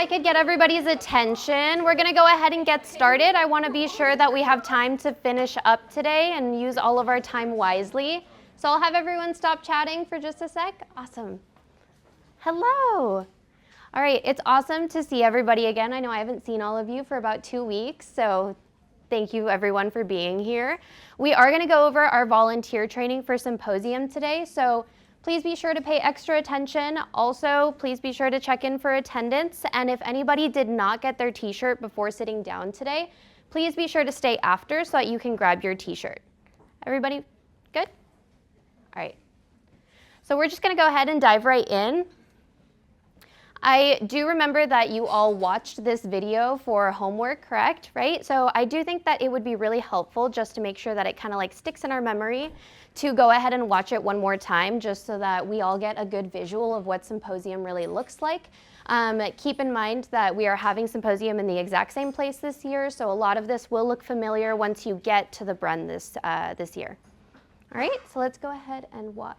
I could get everybody's attention, we're going to go ahead and get started. I want to be sure that we have time to finish up today and use all of our time wisely. So I'll have everyone stop chatting for just a sec. Awesome. Hello. All right, it's awesome to see everybody again. I know I haven't seen all of you for about 2 weeks, so thank you everyone for being here. We are going to go over our volunteer training for Symposium today, so please be sure to pay extra attention. Also, please be sure to check in for attendance, and if anybody did not get their t-shirt before sitting down today, please be sure to stay after so that you can grab your t-shirt. Everybody good? All right. So we're just going to go ahead and dive right in. I do remember that you all watched this video for homework, correct? Right? So I do think that it would be really helpful just to make sure that it kind of like sticks in our memory to go ahead and watch it one more time just so that we all get a good visual of what Symposium really looks like. Keep in mind that we are having Symposium in the exact same place this year, so a lot of this will look familiar once you get to the Bren this year. All right, so let's go ahead and watch.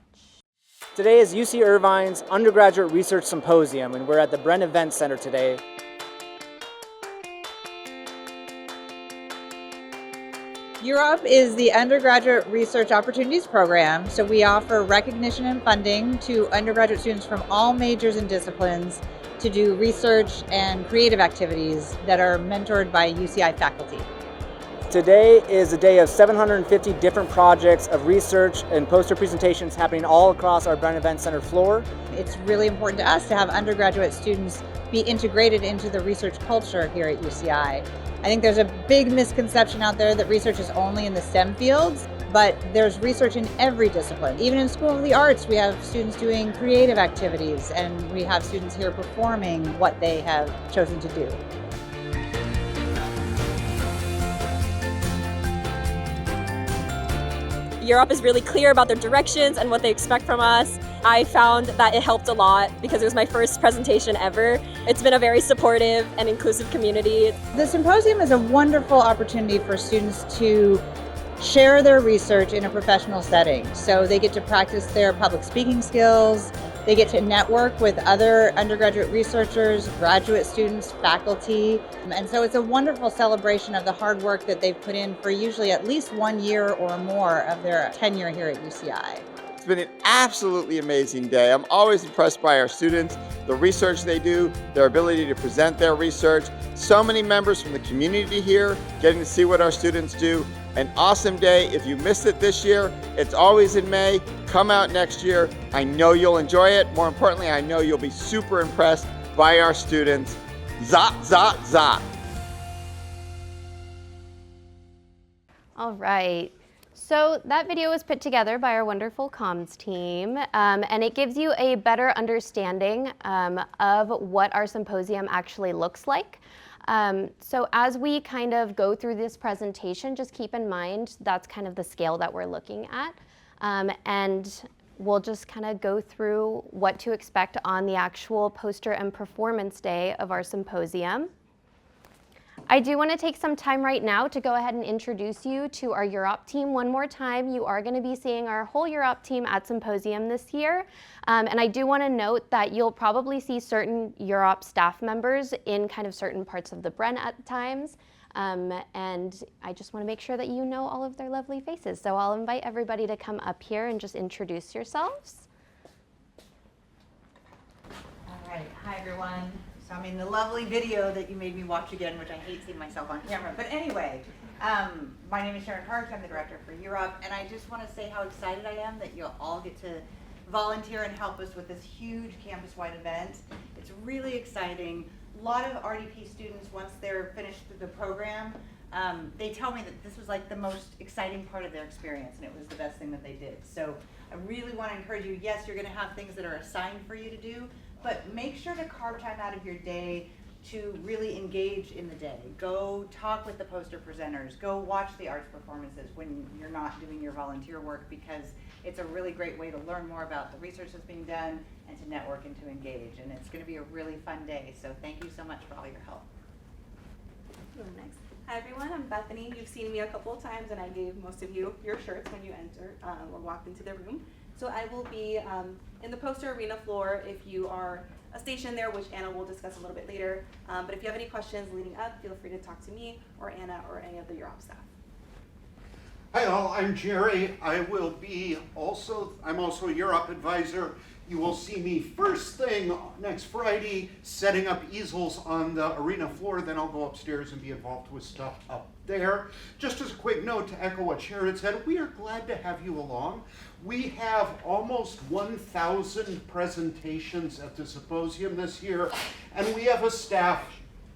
Today is UC Irvine's Undergraduate Research Symposium, and we're at the Bren Event Center today. UROP is the Undergraduate Research Opportunities Program, so we offer recognition and funding to undergraduate students from all majors and disciplines to do research and creative activities that are mentored by UCI faculty. Today is a day of 750 different projects of research and poster presentations happening all across our Bren Event Center floor. It's really important to us to have undergraduate students be integrated into the research culture here at UCI. I think there's a big misconception out there that research is only in the STEM fields, but there's research in every discipline. Even in School of the Arts, we have students doing creative activities, and we have students here performing what they have chosen to do. Europe is really clear about their directions and what they expect from us. I found that it helped a lot because it was my first presentation ever. It's been a very supportive and inclusive community. The Symposium is a wonderful opportunity for students to share their research in a professional setting. So they get to practice their public speaking skills, they get to network with other undergraduate researchers, graduate students, faculty. And so it's a wonderful celebration of the hard work that they've put in for usually at least 1 year or more of their tenure here at UCI. It's been an absolutely amazing day. I'm always impressed by our students, the research they do, their ability to present their research. So many members from the community here, getting to see what our students do. An awesome day. If you missed it this year, it's always in May. Come out next year. I know you'll enjoy it. More importantly, I know you'll be super impressed by our students. Zot, zot, zot. All right. So that video was put together by our wonderful comms team, and it gives you a better understanding of what our symposium actually looks like. So as we kind of go through this presentation, just keep in mind that's kind of the scale that we're looking at. And we'll just kind of go through what to expect on the actual poster and performance day of our symposium. I do want to take some time right now to go ahead and introduce you to our UROP team one more time. You are going to be seeing our whole UROP team at Symposium this year. And I do want to note that you'll probably see certain UROP staff members in kind of certain parts of the Bren at times. And I just want to make sure that you know all of their lovely faces. So I'll invite everybody to come up here and just introduce yourselves. All right, hi everyone. So I'm in the lovely video that you made me watch again, which I hate seeing myself on camera. But anyway, my name is Sharon Parks. I'm the director for Europe, and I just want to say how excited I am that you'll all get to volunteer and help us with this huge campus-wide event. It's really exciting. A lot of RDP students, once they're finished with the program, they tell me that this was like the most exciting part of their experience, and it was the best thing that they did. So I really want to encourage you. Yes, you're going to have things that are assigned for you to do, but make sure to carve time out of your day to really engage in the day. Go talk with the poster presenters. Go watch the arts performances when you're not doing your volunteer work, because it's a really great way to learn more about the research that's being done and to network and to engage. And it's going to be a really fun day. So thank you so much for all your help. Next. Hi everyone, I'm Bethany. You've seen me a couple of times, and I gave most of you your shirts when you entered or walked into the room. So I will be in the poster arena floor if you are stationed there, which Anna will discuss a little bit later. But if you have any questions leading up, feel free to talk to me or Anna or any of the Europe staff. Hi all, I'm Jerry. I'm also a Europe advisor. You will see me first thing next Friday setting up easels on the arena floor. Then I'll go upstairs and be involved with stuff up there. Just as a quick note to echo what Sharon said, we are glad to have you along. We have almost 1,000 presentations at the Symposium this year, and we have a staff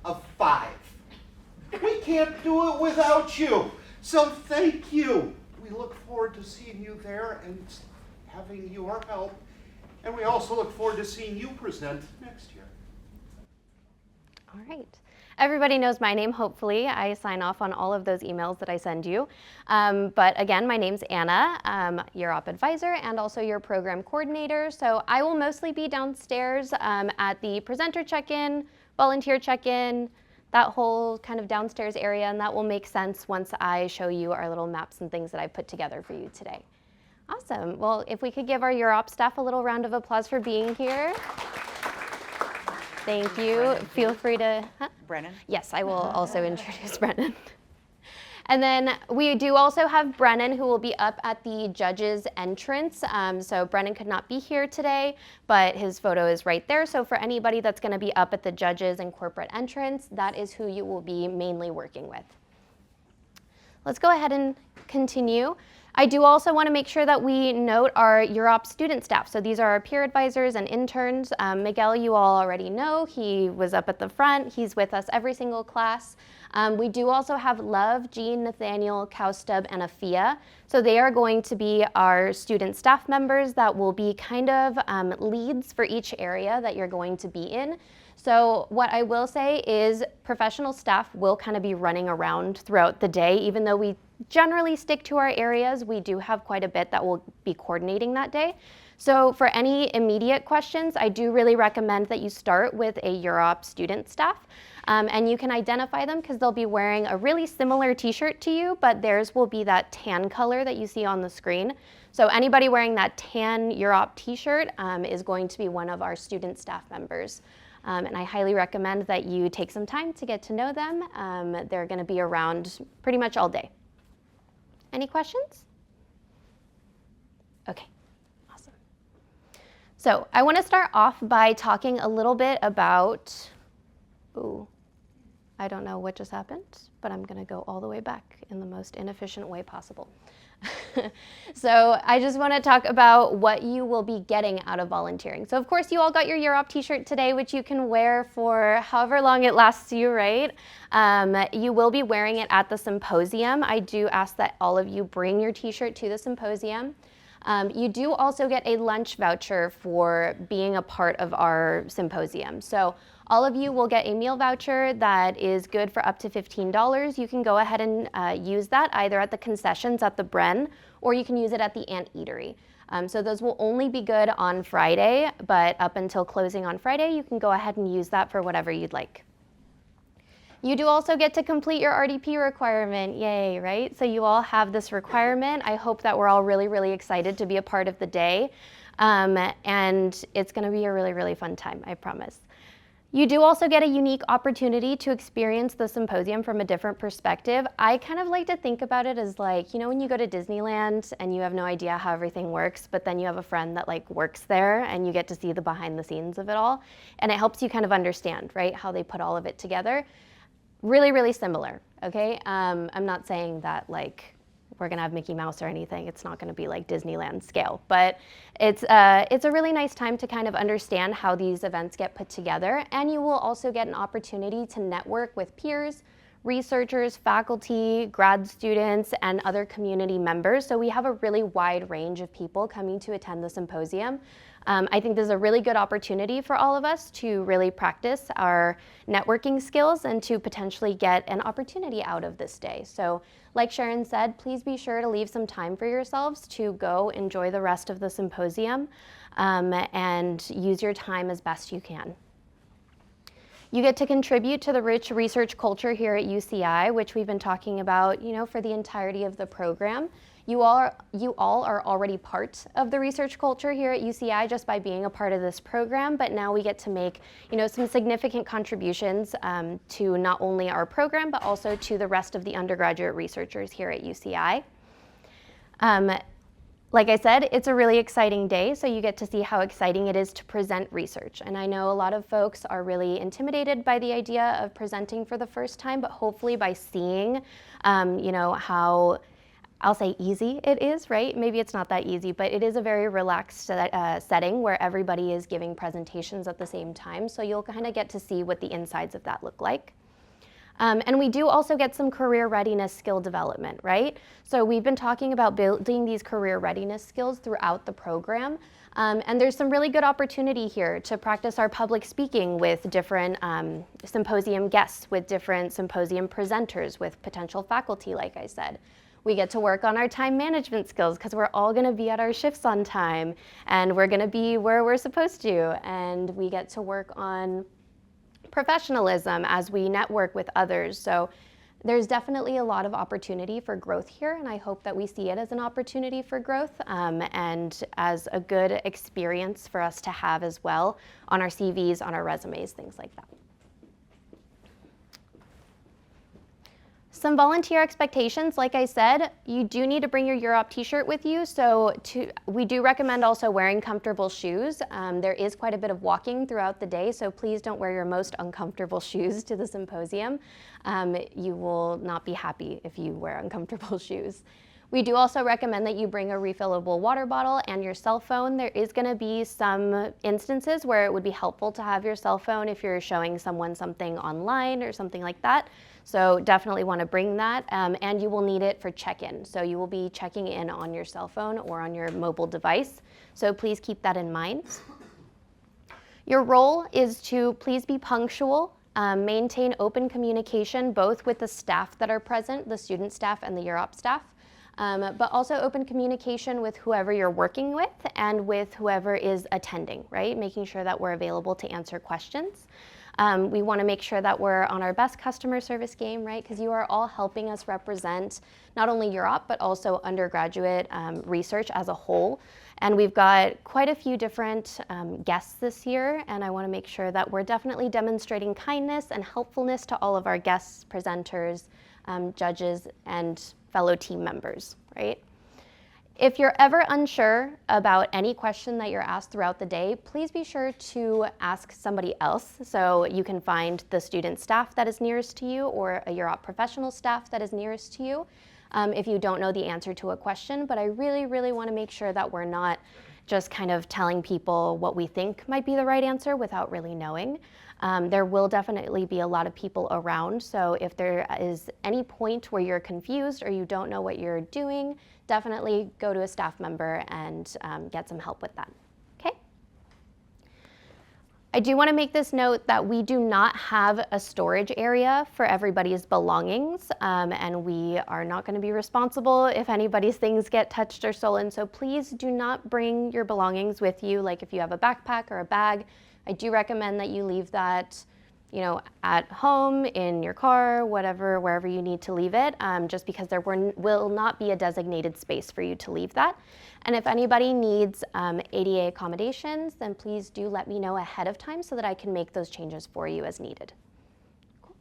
of 5. We can't do it without you. So thank you. We look forward to seeing you there and having your help. And we also look forward to seeing you present next year. All right. Everybody knows my name, hopefully. I sign off on all of those emails that I send you. But again, my name's Anna, your op advisor and also your program coordinator. So I will mostly be downstairs at the presenter check-in, volunteer check-in, that whole kind of downstairs area, and that will make sense once I show you our little maps and things that I put together for you today. Awesome. Well, if we could give our Europe staff a little round of applause for being here. Thank you. Brennan, Feel free to... Brennan? Yes, I will also introduce Brennan. And then we do also have Brennan, who will be up at the judges' entrance. So Brennan could not be here today, but his photo is right there. So for anybody that's going to be up at the judges and corporate entrance, that is who you will be mainly working with. Let's go ahead and continue. I do also want to make sure that we note our Europe student staff. So these are our peer advisors and interns. Miguel, you all already know. He was up at the front. He's with us every single class. We do also have Love, Jean, Nathaniel, Cowstub, and Afia. So they are going to be our student staff members that will be kind of leads for each area that you're going to be in. So what I will say is professional staff will kind of be running around throughout the day. Even though we generally stick to our areas, we do have quite a bit that will be coordinating that day. So for any immediate questions, I do really recommend that you start with a Europe student staff. And you can identify them because they'll be wearing a really similar t-shirt to you, but theirs will be that tan color that you see on the screen. So anybody wearing that tan Europe t-shirt is going to be one of our student staff members. And I highly recommend that you take some time to get to know them. They're going to be around pretty much all day. Any questions? Okay, awesome. So I want to start off by talking a little bit about, I don't know what just happened, but I'm going to go all the way back in the most inefficient way possible. So I just want to talk about what you will be getting out of volunteering. So of course you all got your Europe t-shirt today, which you can wear for however long it lasts you, right? You will be wearing it at the symposium. I do ask that all of you bring your t-shirt to the symposium. You do also get a lunch voucher for being a part of our symposium. So all of you will get a meal voucher that is good for up to $15. You can go ahead and use that either at the concessions at the Bren, or you can use it at the Ant Eatery. So those will only be good on Friday, but up until closing on Friday, you can go ahead and use that for whatever you'd like. You do also get to complete your RDP requirement, yay, right? So you all have this requirement. I hope that we're all really, really excited to be a part of the day. And it's gonna be a really, really fun time, I promise. You do also get a unique opportunity to experience the symposium from a different perspective. I kind of like to think about it as like, you know, when you go to Disneyland and you have no idea how everything works, but then you have a friend that like works there and you get to see the behind the scenes of it all. And it helps you kind of understand, right, how they put all of it together. Really, really similar, okay? I'm not saying that like we're gonna have Mickey Mouse or anything. It's not gonna be like Disneyland scale, but it's a really nice time to kind of understand how these events get put together. And you will also get an opportunity to network with peers, researchers, faculty, grad students, and other community members. So we have a really wide range of people coming to attend the symposium. I think this is a really good opportunity for all of us to really practice our networking skills and to potentially get an opportunity out of this day. So like Sharon said, please be sure to leave some time for yourselves to go enjoy the rest of the symposium and use your time as best you can. You get to contribute to the rich research culture here at UCI, which we've been talking about, you know, for the entirety of the program. You all are already part of the research culture here at UCI just by being a part of this program, but now we get to make, some significant contributions to not only our program, but also to the rest of the undergraduate researchers here at UCI. Like I said, it's a really exciting day, so you get to see how exciting it is to present research. And I know a lot of folks are really intimidated by the idea of presenting for the first time, but hopefully by seeing, how, I'll say easy it is, right? Maybe it's not that easy, but it is a very relaxed setting where everybody is giving presentations at the same time, so you'll kind of get to see what the insides of that look like. And we do also get some career readiness skill development, right? So we've been talking about building these career readiness skills throughout the program. And there's some really good opportunity here to practice our public speaking with different symposium guests, with different symposium presenters, with potential faculty, like I said. We get to work on our time management skills because we're all going to be at our shifts on time and we're going to be where we're supposed to. And we get to work on professionalism as we network with others. So there's definitely a lot of opportunity for growth here, and I hope that we see it as an opportunity for growth and as a good experience for us to have as well on our CVs, on our resumes, things like that. Some volunteer expectations, like I said, you do need to bring your Europe t-shirt with you, so we do recommend also wearing comfortable shoes. There is quite a bit of walking throughout the day, so please don't wear your most uncomfortable shoes to the symposium. You will not be happy if you wear uncomfortable shoes. We do also recommend that you bring a refillable water bottle and your cell phone. There is going to be some instances where it would be helpful to have your cell phone if you're showing someone something online or something like that. So definitely want to bring that, and you will need it for check-in. So you will be checking in on your cell phone or on your mobile device. So please keep that in mind. Your role is to please be punctual, maintain open communication both with the staff that are present, the student staff and the Europe staff, but also open communication with whoever you're working with and with whoever is attending, right? Making sure that we're available to answer questions. We want to make sure that we're on our best customer service game, right? Because you are all helping us represent not only Europe, but also undergraduate research as a whole. And we've got quite a few different guests this year, and I want to make sure that we're definitely demonstrating kindness and helpfulness to all of our guests, presenters, judges, and fellow team members, right? If you're ever unsure about any question that you're asked throughout the day, please be sure to ask somebody else. So you can find the student staff that is nearest to you or a Europe professional staff that is nearest to you if you don't know the answer to a question. But I really, really want to make sure that we're not just kind of telling people what we think might be the right answer without really knowing. There will definitely be a lot of people around, so if there is any point where you're confused or you don't know what you're doing, definitely go to a staff member and get some help with that, okay? I do want to make this note that we do not have a storage area for everybody's belongings, and we are not going to be responsible if anybody's things get touched or stolen, so please do not bring your belongings with you, like if you have a backpack or a bag. I do recommend that you leave that, at home, in your car, whatever, wherever you need to leave it, just because there will not be a designated space for you to leave that. And if anybody needs ADA accommodations, then please do let me know ahead of time so that I can make those changes for you as needed. Cool.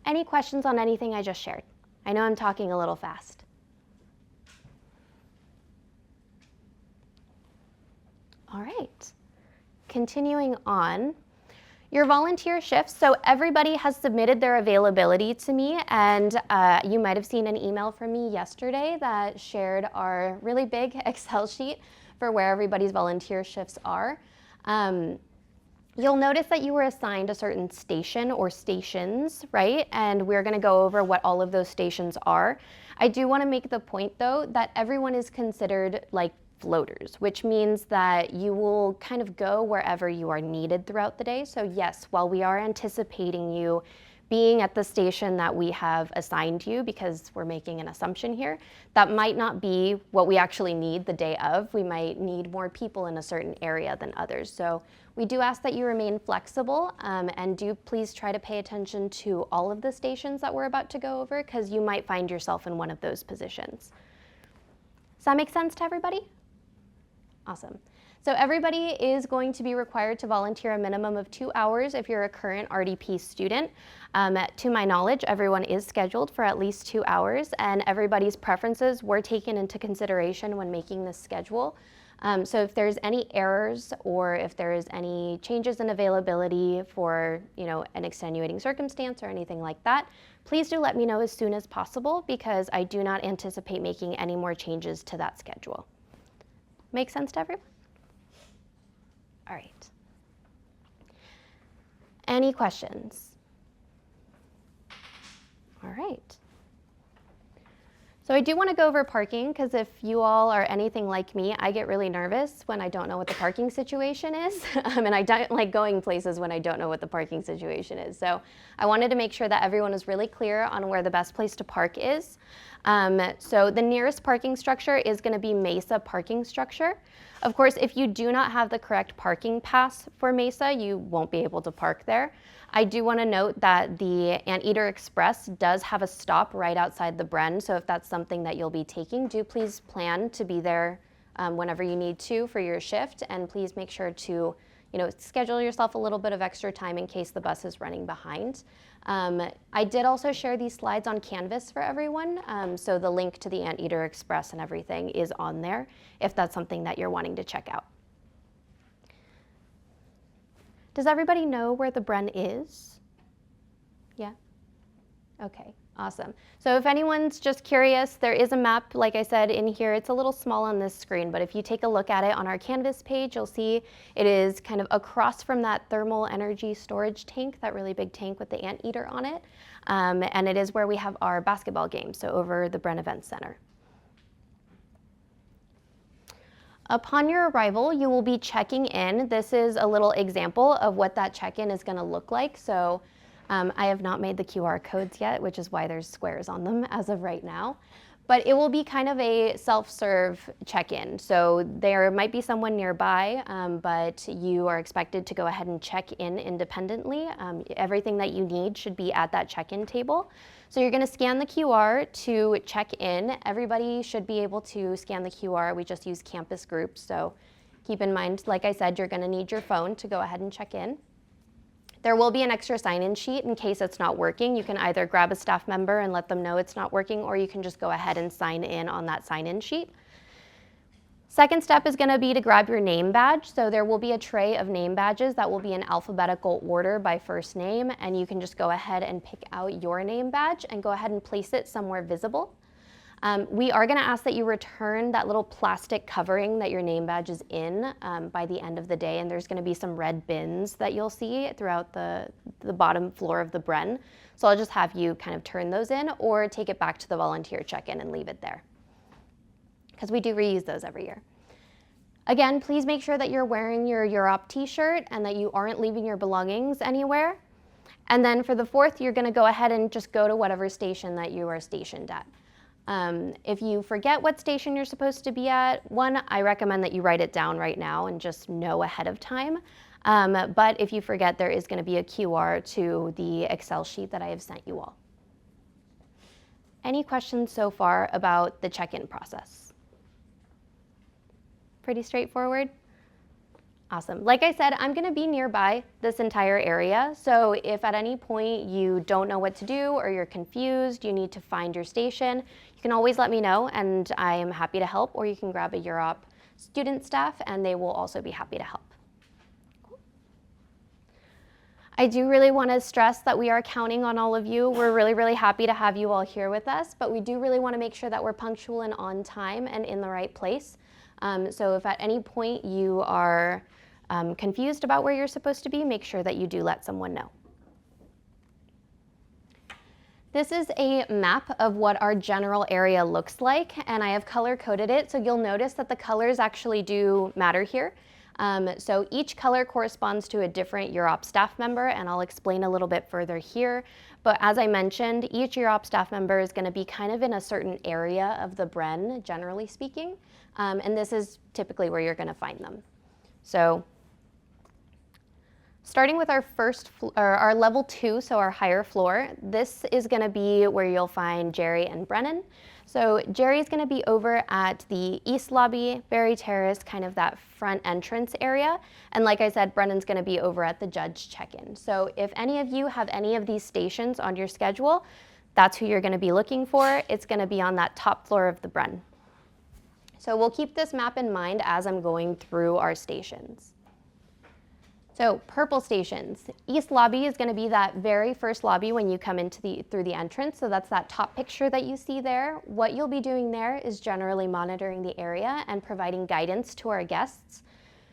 Any questions on anything I just shared? I know I'm talking a little fast. All right. Continuing on, your volunteer shifts. So everybody has submitted their availability to me, and you might have seen an email from me yesterday that shared our really big Excel sheet for where everybody's volunteer shifts are. You'll notice that you were assigned a certain station or stations, right? And we're going to go over what all of those stations are. I do want to make the point, though, that everyone is considered like floaters, which means that you will kind of go wherever you are needed throughout the day. So yes, while we are anticipating you being at the station that we have assigned you, because we're making an assumption here, that might not be what we actually need the day of. We might need more people in a certain area than others. So we do ask that you remain flexible and do please try to pay attention to all of the stations that we're about to go over, because you might find yourself in one of those positions. Does that make sense to everybody? Awesome. So everybody is going to be required to volunteer a minimum of 2 hours if you're a current RDP student. To my knowledge, everyone is scheduled for at least 2 hours, and everybody's preferences were taken into consideration when making this schedule. So if there's any errors or if there's any changes in availability for, an extenuating circumstance or anything like that, please do let me know as soon as possible, because I do not anticipate making any more changes to that schedule. Make sense to everyone? All right. Any questions? All right. So I do want to go over parking, because if you all are anything like me, I get really nervous when I don't know what the parking situation is. And I don't like going places when I don't know what the parking situation is. So I wanted to make sure that everyone is really clear on where the best place to park is. So the nearest parking structure is going to be Mesa Parking Structure. Of course, if you do not have the correct parking pass for Mesa, you won't be able to park there. I do want to note that the Anteater Express does have a stop right outside the Bren, so if that's something that you'll be taking, do please plan to be there whenever you need to for your shift, and please make sure to schedule yourself a little bit of extra time in case the bus is running behind. I did also share these slides on Canvas for everyone, so the link to the Anteater Express and everything is on there if that's something that you're wanting to check out. Does everybody know where the Bren is? Yeah? Okay, awesome. So if anyone's just curious, there is a map, like I said, in here. It's a little small on this screen, but if you take a look at it on our Canvas page, you'll see it is kind of across from that thermal energy storage tank, that really big tank with the Anteater on it. And it is where we have our basketball game, so over the Bren Event Center. Upon your arrival, you will be checking in. This is a little example of what that check-in is going to look like. So I have not made the QR codes yet, which is why there's squares on them as of right now. But it will be kind of a self-serve check-in. So there might be someone nearby, but you are expected to go ahead and check in independently. Everything that you need should be at that check-in table. So you're going to scan the QR to check in. Everybody should be able to scan the QR. We just use campus groups. So keep in mind, like I said, you're going to need your phone to go ahead and check in. There will be an extra sign-in sheet in case it's not working. You can either grab a staff member and let them know it's not working, or you can just go ahead and sign in on that sign-in sheet. Second step is going to be to grab your name badge. So there will be a tray of name badges that will be in alphabetical order by first name, and you can just go ahead and pick out your name badge and go ahead and place it somewhere visible. We are going to ask that you return that little plastic covering that your name badge is in by the end of the day, and there's going to be some red bins that you'll see throughout the bottom floor of the Bren. So I'll just have you kind of turn those in or take it back to the volunteer check-in and leave it there, because we do reuse those every year. Again, please make sure that you're wearing your UROP t-shirt and that you aren't leaving your belongings anywhere. And then for the fourth, you're going to go ahead and just go to whatever station that you are stationed at. If you forget what station you're supposed to be at, one, I recommend that you write it down right now and just know ahead of time. But if you forget, there is going to be a QR to the Excel sheet that I have sent you all. Any questions so far about the check-in process? Pretty straightforward? Awesome. Like I said, I'm going to be nearby this entire area, so if at any point you don't know what to do or you're confused, you need to find your station, you can always let me know and I am happy to help, or you can grab a UROP student staff and they will also be happy to help. Cool. I do really want to stress that we are counting on all of you. We're really, really happy to have you all here with us, but we do really want to make sure that we're punctual and on time and in the right place. So if at any point you are confused about where you're supposed to be, make sure that you do let someone know. This is a map of what our general area looks like, and I have color-coded it, so you'll notice that the colors actually do matter here. So each color corresponds to a different UROP staff member, and I'll explain a little bit further here. But as I mentioned, each UROP staff member is going to be kind of in a certain area of the Bren, generally speaking, and this is typically where you're going to find them. So Starting with our level 2, so our higher floor, this is going to be where you'll find Jerry and Brennan. So Jerry's going to be over at the east lobby, Berry Terrace, kind of that front entrance area. And like I said, Brennan's going to be over at the judge check-in. So if any of you have any of these stations on your schedule, that's who you're going to be looking for. It's going to be on that top floor of the Bren. So we'll keep this map in mind as I'm going through our stations. So purple stations. East lobby is going to be that very first lobby when you come into through the entrance. So that's that top picture that you see there. What you'll be doing there is generally monitoring the area and providing guidance to our guests.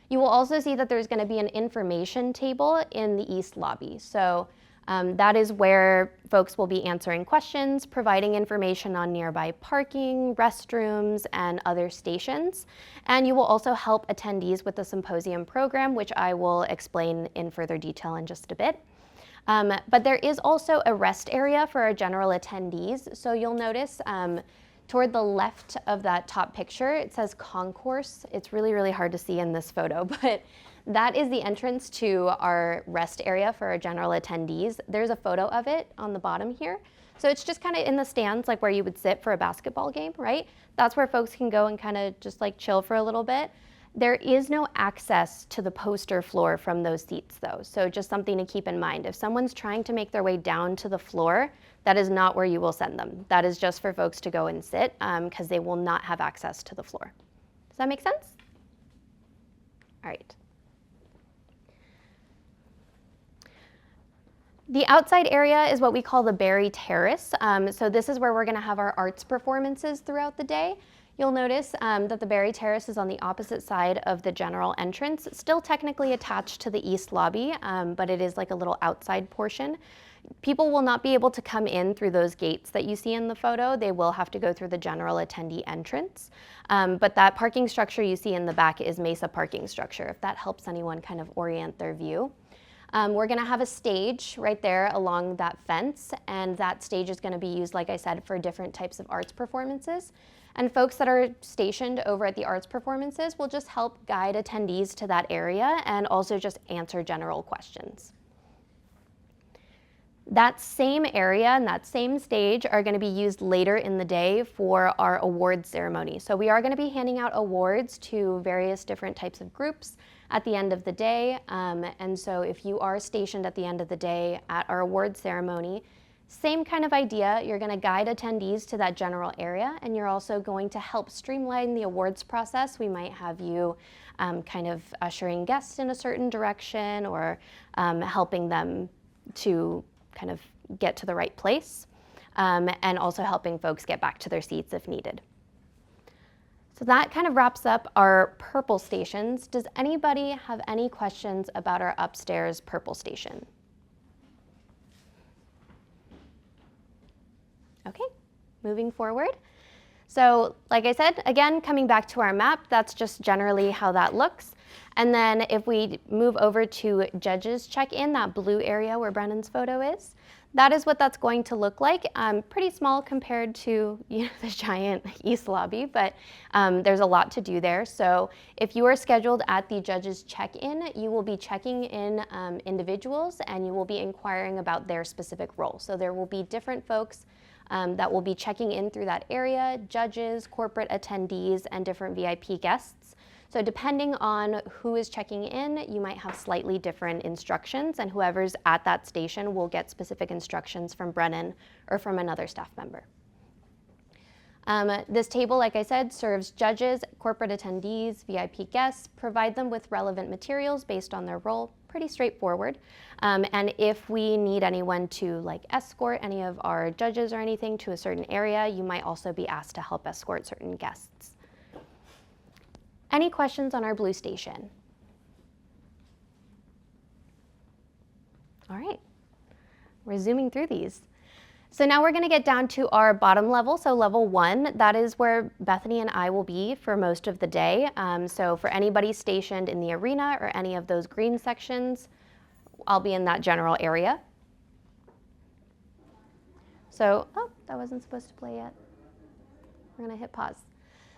You will also see that there's going to be an information table in the east lobby. So that is where folks will be answering questions, providing information on nearby parking, restrooms, and other stations. And you will also help attendees with the Symposium program, which I will explain in further detail in just a bit. But there is also a rest area for our general attendees. So you'll notice toward the left of that top picture, it says concourse. It's really, really hard to see in this photo, but that is the entrance to our rest area for our general attendees. There's a photo of it on the bottom here. So it's just kind of in the stands, like where you would sit for a basketball game, right? That's where folks can go and kind of just like chill for a little bit. There is no access to the poster floor from those seats though. So just something to keep in mind. If someone's trying to make their way down to the floor, that is not where you will send them. That is just for folks to go and sit because they will not have access to the floor. Does that make sense? All right. The outside area is what we call the Berry Terrace. So this is where we're going to have our arts performances throughout the day. You'll notice that the Berry Terrace is on the opposite side of the general entrance, still technically attached to the east lobby, but it is like a little outside portion. People will not be able to come in through those gates that you see in the photo. They will have to go through the general attendee entrance. But that parking structure you see in the back is Mesa parking structure, if that helps anyone kind of orient their view. We're going to have a stage right there along that fence, and that stage is going to be used, like I said, for different types of arts performances. And folks that are stationed over at the arts performances will just help guide attendees to that area and also just answer general questions. That same area and that same stage are going to be used later in the day for our awards ceremony. So we are going to be handing out awards to various different types of groups at the end of the day. And so if you are stationed at the end of the day at our awards ceremony, same kind of idea. You're going to guide attendees to that general area, and you're also going to help streamline the awards process. We might have you kind of ushering guests in a certain direction or helping them to kind of get to the right place, and also helping folks get back to their seats if needed. So that kind of wraps up our purple stations. Does anybody have any questions about our upstairs purple station? Okay, moving forward. So like I said, again, coming back to our map, that's just generally how that looks. And then if we move over to judges check-in, that blue area where Brennan's photo is, that is what that's going to look like. Pretty small compared to the giant East lobby, but there's a lot to do there. So if you are scheduled at the judges check-in, you will be checking in individuals and you will be inquiring about their specific role. So there will be different folks that will be checking in through that area, judges, corporate attendees, and different VIP guests. So depending on who is checking in, you might have slightly different instructions, and whoever's at that station will get specific instructions from Brennan or from another staff member. This table, like I said, serves judges, corporate attendees, VIP guests, provide them with relevant materials based on their role. Pretty straightforward. And if we need anyone to like escort any of our judges or anything to a certain area, you might also be asked to help escort certain guests. Any questions on our blue station? All right, we're zooming through these. So now we're going to get down to our bottom level, so level 1. That is where Bethany and I will be for most of the day. So for anybody stationed in the arena or any of those green sections, I'll be in that general area. So, oh, that wasn't supposed to play yet. We're going to hit pause.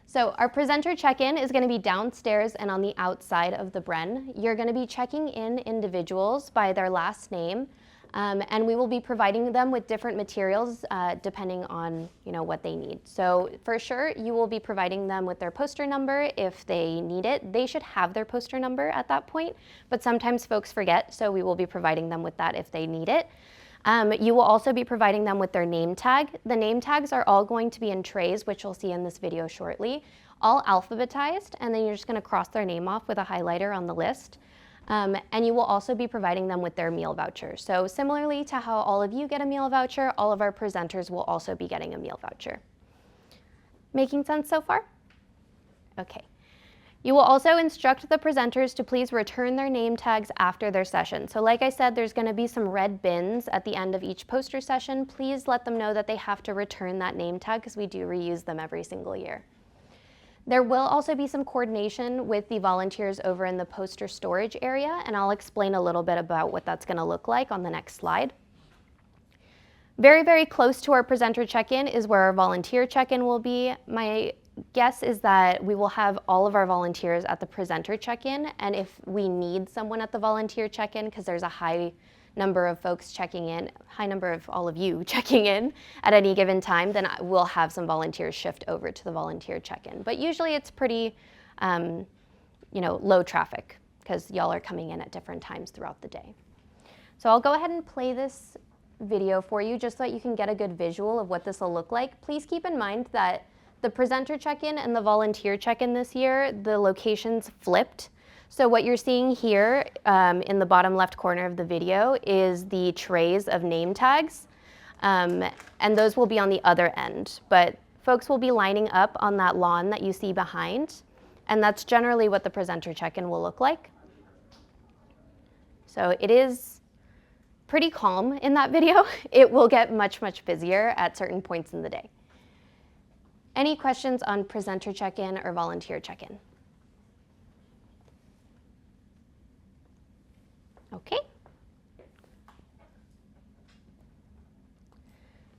So our presenter check-in is going to be downstairs and on the outside of the Bren. You're going to be checking in individuals by their last name, and we will be providing them with different materials depending on what they need. So for sure, you will be providing them with their poster number if they need it. They should have their poster number at that point, but sometimes folks forget, so we will be providing them with that if they need it. You will also be providing them with their name tag. The name tags are all going to be in trays, which you'll see in this video shortly, all alphabetized, and then you're just going to cross their name off with a highlighter on the list. And you will also be providing them with their meal voucher. So similarly to how all of you get a meal voucher, all of our presenters will also be getting a meal voucher. Making sense so far? Okay. You will also instruct the presenters to please return their name tags after their session. So like I said, there's going to be some red bins at the end of each poster session. Please let them know that they have to return that name tag because we do reuse them every single year. There will also be some coordination with the volunteers over in the poster storage area, and I'll explain a little bit about what that's going to look like on the next slide. Very, very close to our presenter check-in is where our volunteer check-in will be. My guess is that we will have all of our volunteers at the presenter check-in, and if we need someone at the volunteer check-in, because there's a high number of folks checking in, high number of all of you checking in at any given time, then we'll have some volunteers shift over to the volunteer check-in. But usually it's pretty, low traffic because y'all are coming in at different times throughout the day. So I'll go ahead and play this video for you just so that you can get a good visual of what this will look like. Please keep in mind that the presenter check-in and the volunteer check-in this year, the locations flipped. So what you're seeing here in the bottom left corner of the video is the trays of name tags, and those will be on the other end. But folks will be lining up on that lawn that you see behind, and that's generally what the presenter check-in will look like. So it is pretty calm in that video. It will get much, much busier at certain points in the day. Any questions on presenter check-in or volunteer check-in? Okay.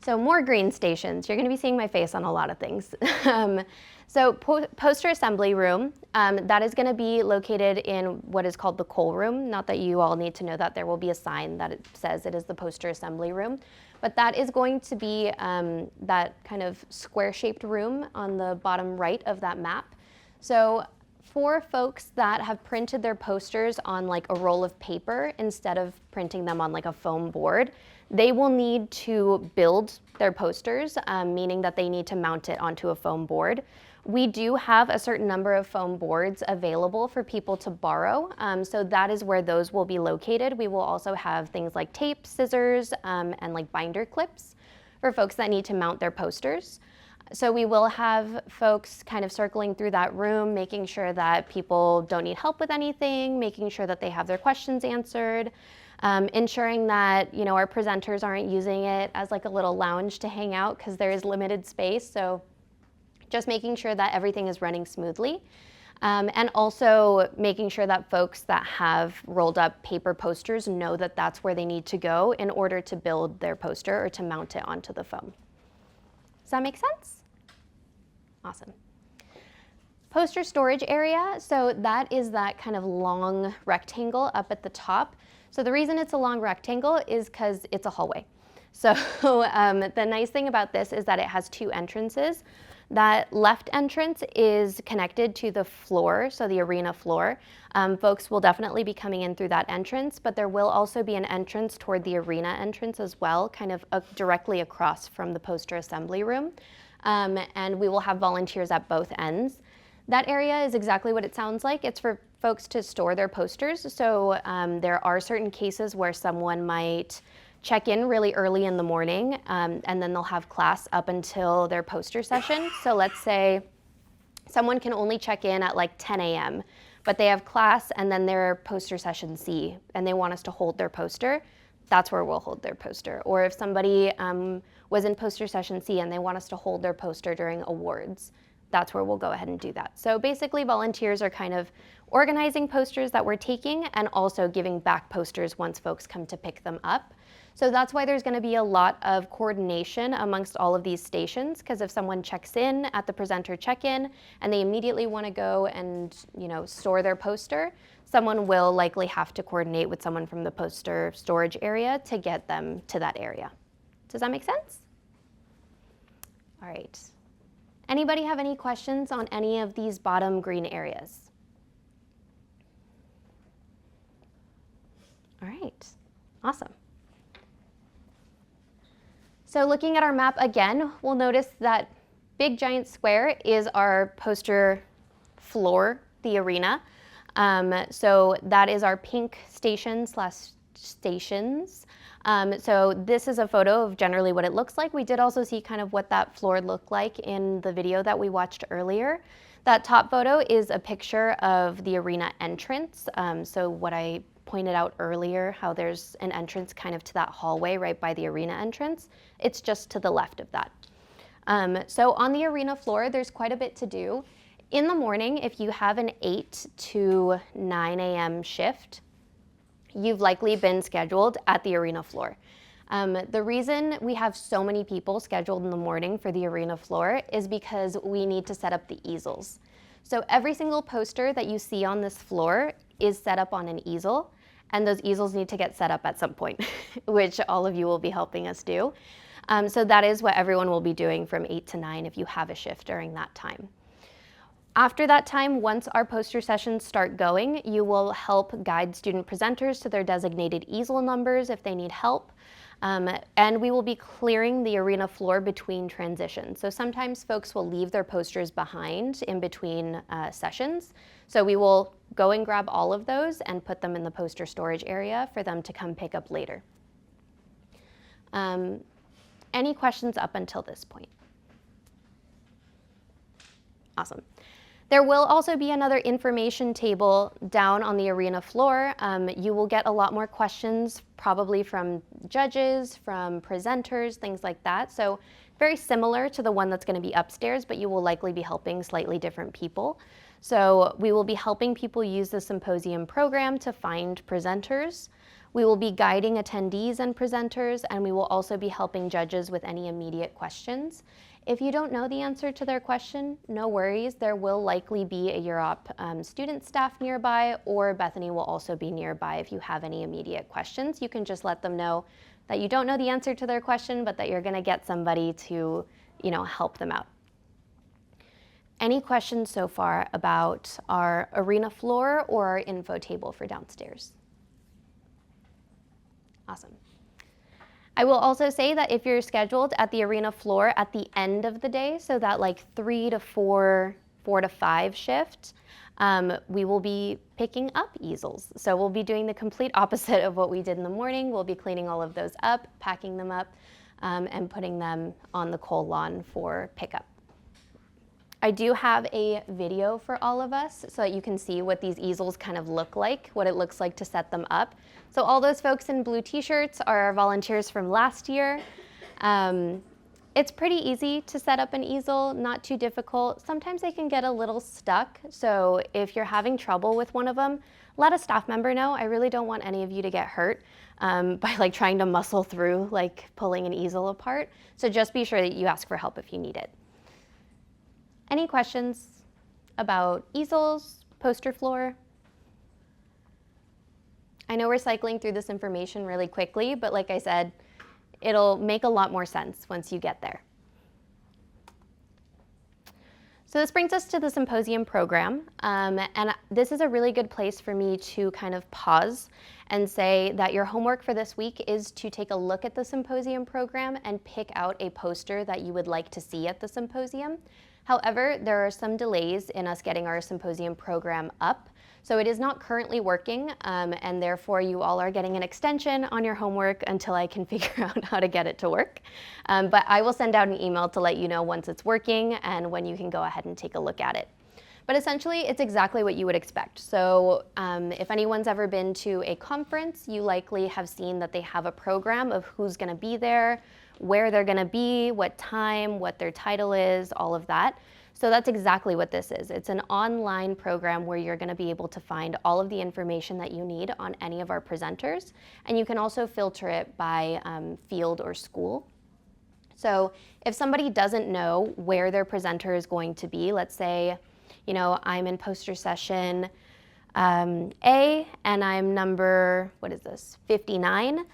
So more green stations. You're going to be seeing my face on a lot of things. So poster assembly room, that is going to be located in what is called the coal room. Not that you all need to know that. There will be a sign that it says it is the poster assembly room. But that is going to be that kind of square-shaped room on the bottom right of that map. So for folks that have printed their posters on like a roll of paper instead of printing them on like a foam board, they will need to build their posters, meaning that they need to mount it onto a foam board. We do have a certain number of foam boards available for people to borrow, so that is where those will be located. We will also have things like tape, scissors, and like binder clips for folks that need to mount their posters. So we will have folks kind of circling through that room, making sure that people don't need help with anything, making sure that they have their questions answered, ensuring that our presenters aren't using it as like a little lounge to hang out because there is limited space. So just making sure that everything is running smoothly. And also making sure that folks that have rolled up paper posters know that that's where they need to go in order to build their poster or to mount it onto the foam. Does that make sense? Awesome. Poster storage area, so that is that kind of long rectangle up at the top. So the reason it's a long rectangle is because it's a hallway. So the nice thing about this is that it has two entrances. That left entrance is connected to the floor, so the arena floor. Folks will definitely be coming in through that entrance, but there will also be an entrance toward the arena entrance as well, kind of directly across from the poster assembly room. And we will have volunteers at both ends. That area is exactly what it sounds like. It's for folks to store their posters. So there are certain cases where someone might check in really early in the morning, and then they'll have class up until their poster session. So let's say someone can only check in at like 10 a.m., but they have class and then their poster session C, and they want us to hold their poster. That's where we'll hold their poster. Or if somebody was in poster session C and they want us to hold their poster during awards, that's where we'll go ahead and do that. So basically volunteers are kind of organizing posters that we're taking and also giving back posters once folks come to pick them up. So that's why there's going to be a lot of coordination amongst all of these stations, because if someone checks in at the presenter check-in and they immediately want to go and store their poster, someone will likely have to coordinate with someone from the poster storage area to get them to that area. Does that make sense? All right. Anybody have any questions on any of these bottom green areas? All right, awesome. So looking at our map again, we'll notice that big giant square is our poster floor, the arena. So that is our pink station/stations. So this is a photo of generally what it looks like. We did also see kind of what that floor looked like in the video that we watched earlier. That top photo is a picture of the arena entrance. So what I pointed out earlier, how there's an entrance kind of to that hallway right by the arena entrance. It's just to the left of that. So on the arena floor, there's quite a bit to do. In the morning, if you have an 8 to 9 a.m. shift, you've likely been scheduled at the arena floor. The reason we have so many people scheduled in the morning for the arena floor is because we need to set up the easels. So every single poster that you see on this floor is set up on an easel, and those easels need to get set up at some point, which all of you will be helping us do. So that is what everyone will be doing from 8 to 9 if you have a shift during that time. After that time, once our poster sessions start going, you will help guide student presenters to their designated easel numbers if they need help. And we will be clearing the arena floor between transitions. So sometimes folks will leave their posters behind in between sessions. So we will go and grab all of those and put them in the poster storage area for them to come pick up later. Any questions up until this point? Awesome. There will also be another information table down on the arena floor. You will get a lot more questions probably from judges, from presenters, things like that. So very similar to the one that's going to be upstairs, but you will likely be helping slightly different people. So we will be helping people use the Symposium program to find presenters. We will be guiding attendees and presenters, and we will also be helping judges with any immediate questions. If you don't know the answer to their question, no worries. There will likely be a UROP student staff nearby, or Bethany will also be nearby if you have any immediate questions. You can just let them know that you don't know the answer to their question, but that you're going to get somebody to, help them out. Any questions so far about our arena floor or our info table for downstairs? Awesome. I will also say that if you're scheduled at the arena floor at the end of the day, so that like 3 to 4, 4 to 5 shift, we will be picking up easels. So we'll be doing the complete opposite of what we did in the morning. We'll be cleaning all of those up, packing them up, and putting them on the coal lawn for pickup. I do have a video for all of us so that you can see what these easels kind of look like, what it looks like to set them up. So all those folks in blue t-shirts are our volunteers from last year. It's pretty easy to set up an easel, not too difficult. Sometimes they can get a little stuck, so if you're having trouble with one of them, let a staff member know. I really don't want any of you to get hurt by trying to muscle through pulling an easel apart. So just be sure that you ask for help if you need it. Any questions about easels, poster floor? I know we're cycling through this information really quickly, but like I said, it'll make a lot more sense once you get there. So this brings us to the Symposium program, and this is a really good place for me to kind of pause and say that your homework for this week is to take a look at the Symposium program and pick out a poster that you would like to see at the Symposium. However, there are some delays in us getting our Symposium program up, so it is not currently working, and therefore you all are getting an extension on your homework until I can figure out how to get it to work. But I will send out an email to let you know once it's working and when you can go ahead and take a look at it. But essentially, it's exactly what you would expect. So if anyone's ever been to a conference, you likely have seen that they have a program of who's going to be there, where they're going to be, what time, what their title is, all of that. So that's exactly what this is. It's an online program where you're going to be able to find all of the information that you need on any of our presenters, and you can also filter it by field or school. So if somebody doesn't know where their presenter is going to be, let's say, I'm in poster session A, and I'm number, 59,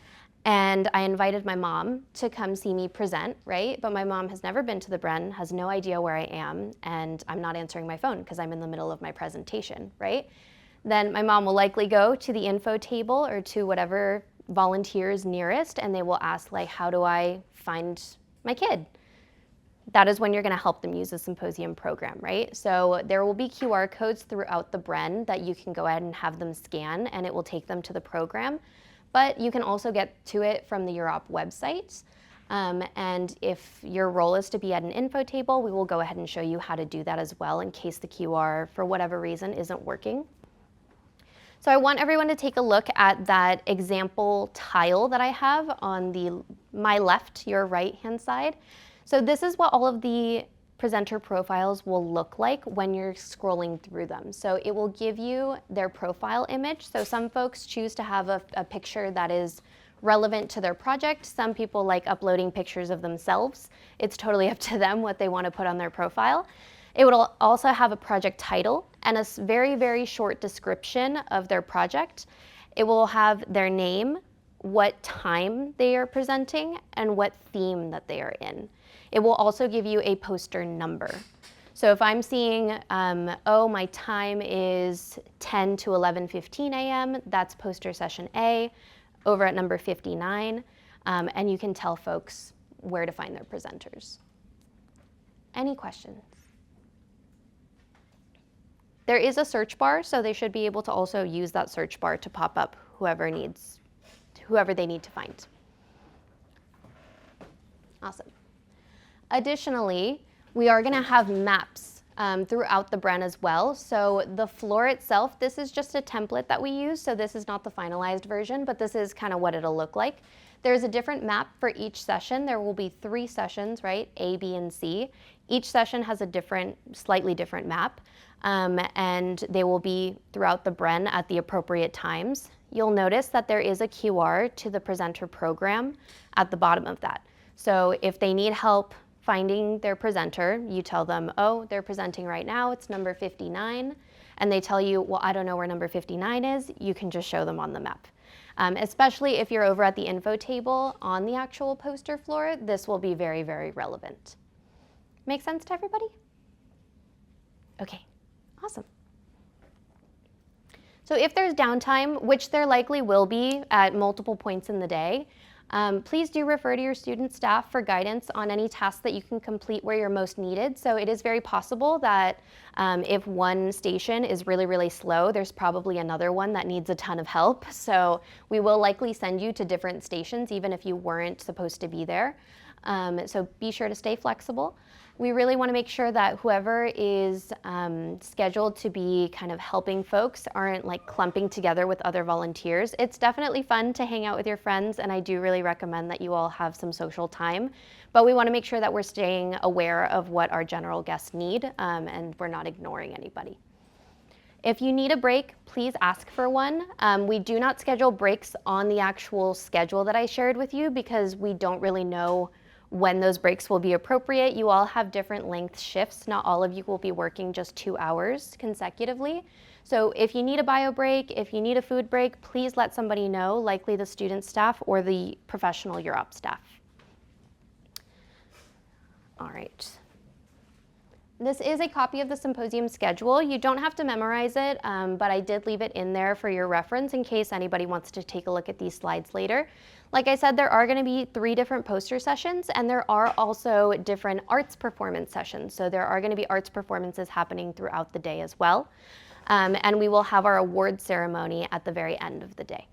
and I invited my mom to come see me present, right? But my mom has never been to the Bren, has no idea where I am, and I'm not answering my phone because I'm in the middle of my presentation, right? Then my mom will likely go to the info table or to whatever volunteer is nearest, and they will ask, like, how do I find my kid? That is when you're going to help them use the Symposium program, right? So there will be QR codes throughout the Bren that you can go ahead and have them scan, and it will take them to the program. But you can also get to it from the UROP website. And if your role is to be at an info table, we will go ahead and show you how to do that as well in case the QR, for whatever reason, isn't working. So I want everyone to take a look at that example tile that I have on my left, your right-hand side. So this is what all of the presenter profiles will look like when you're scrolling through them. So it will give you their profile image. So some folks choose to have a picture that is relevant to their project. Some people like uploading pictures of themselves. It's totally up to them what they want to put on their profile. It will also have a project title and a very, very short description of their project. It will have their name, what time they are presenting, and what theme that they are in. It will also give you a poster number. So if I'm seeing, my time is 10 to 11:15 a.m., that's poster session A over at number 59, and you can tell folks where to find their presenters. Any questions? There is a search bar, so they should be able to also use that search bar to pop up whoever they need to find. Awesome. Additionally, we are going to have maps throughout the Bren as well. So the floor itself, this is just a template that we use, so this is not the finalized version, but this is kind of what it'll look like. There's a different map for each session. There will be 3 sessions, right? A, B, and C. Each session has a slightly different map, and they will be throughout the Bren at the appropriate times. You'll notice that there is a QR to the presenter program at the bottom of that. So if they need help finding their presenter, you tell them, oh, they're presenting right now, it's number 59, and they tell you, well, I don't know where number 59 is, you can just show them on the map. Especially if you're over at the info table on the actual poster floor, this will be very, very relevant. Make sense to everybody? Okay, awesome. So if there's downtime, which there likely will be at multiple points in the day, please do refer to your student staff for guidance on any tasks that you can complete where you're most needed. So it is very possible that if one station is really, really slow, there's probably another one that needs a ton of help. So we will likely send you to different stations even if you weren't supposed to be there. So be sure to stay flexible. We really want to make sure that whoever is scheduled to be kind of helping folks aren't like clumping together with other volunteers. It's definitely fun to hang out with your friends, and I do really recommend that you all have some social time, but we want to make sure that we're staying aware of what our general guests need, and we're not ignoring anybody. If you need a break, please ask for one. We do not schedule breaks on the actual schedule that I shared with you because we don't really know when those breaks will be appropriate. You all have different length shifts. Not all of you will be working just 2 hours consecutively. So if you need a bio break, if you need a food break, please let somebody know, likely the student staff or the professional UROP staff. All right. This is a copy of the symposium schedule. You don't have to memorize it, but I did leave it in there for your reference in case anybody wants to take a look at these slides later. Like I said, there are going to be 3 different poster sessions, and there are also different arts performance sessions. So there are going to be arts performances happening throughout the day as well. And we will have our award ceremony at the very end of the day.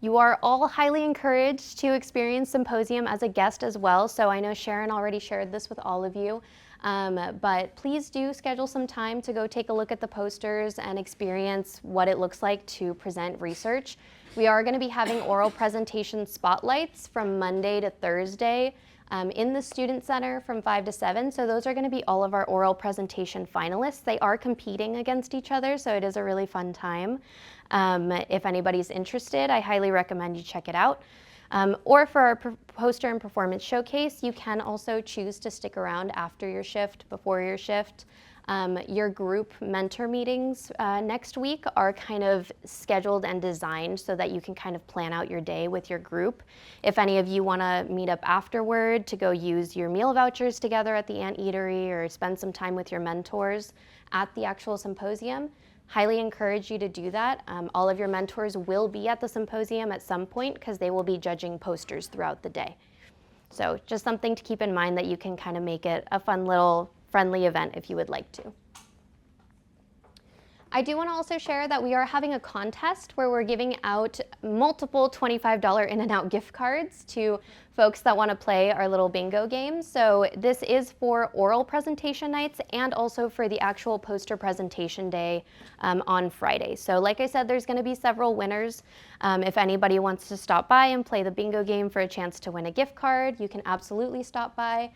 You are all highly encouraged to experience Symposium as a guest as well. So I know Sharon already shared this with all of you, but please do schedule some time to go take a look at the posters and experience what it looks like to present research. We are going to be having oral presentation spotlights from Monday to Thursday in the Student Center from 5 to 7. So those are going to be all of our oral presentation finalists. They are competing against each other, so it is a really fun time. If anybody's interested, I highly recommend you check it out. Or for our poster and performance showcase, you can also choose to stick around after your shift, before your shift. Your group mentor meetings next week are kind of scheduled and designed so that you can kind of plan out your day with your group. If any of you want to meet up afterward to go use your meal vouchers together at the Ant Eatery or spend some time with your mentors at the actual symposium, highly encourage you to do that. All of your mentors will be at the symposium at some point because they will be judging posters throughout the day. So just something to keep in mind, that you can kind of make it a fun little friendly event if you would like to. I do want to also share that we are having a contest where we're giving out multiple $25 In-N-Out gift cards to folks that want to play our little bingo game. So this is for oral presentation nights and also for the actual poster presentation day on Friday. So like I said, there's going to be several winners. If anybody wants to stop by and play the bingo game for a chance to win a gift card, you can absolutely stop by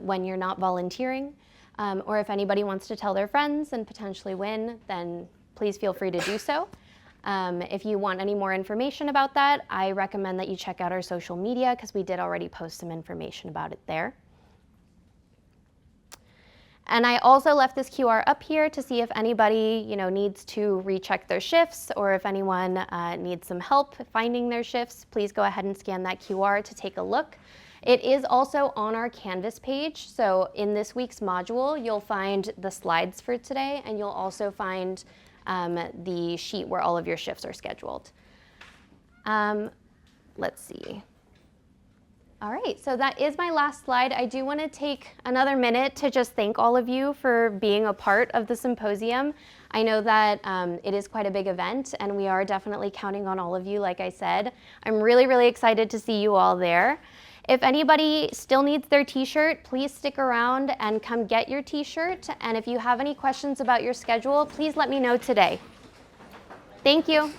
when you're not volunteering. Or if anybody wants to tell their friends and potentially win, then please feel free to do so. If you want any more information about that, I recommend that you check out our social media because we did already post some information about it there. And I also left this QR up here to see if anybody, needs to recheck their shifts, or if anyone needs some help finding their shifts, please go ahead and scan that QR to take a look. It is also on our Canvas page, so in this week's module, you'll find the slides for today, and you'll also find the sheet where all of your shifts are scheduled. Let's see. All right, so that is my last slide. I do want to take another minute to just thank all of you for being a part of the symposium. I know that it is quite a big event, and we are definitely counting on all of you, like I said. I'm really, really excited to see you all there. If anybody still needs their t-shirt, please stick around and come get your t-shirt. And if you have any questions about your schedule, please let me know today. Thank you.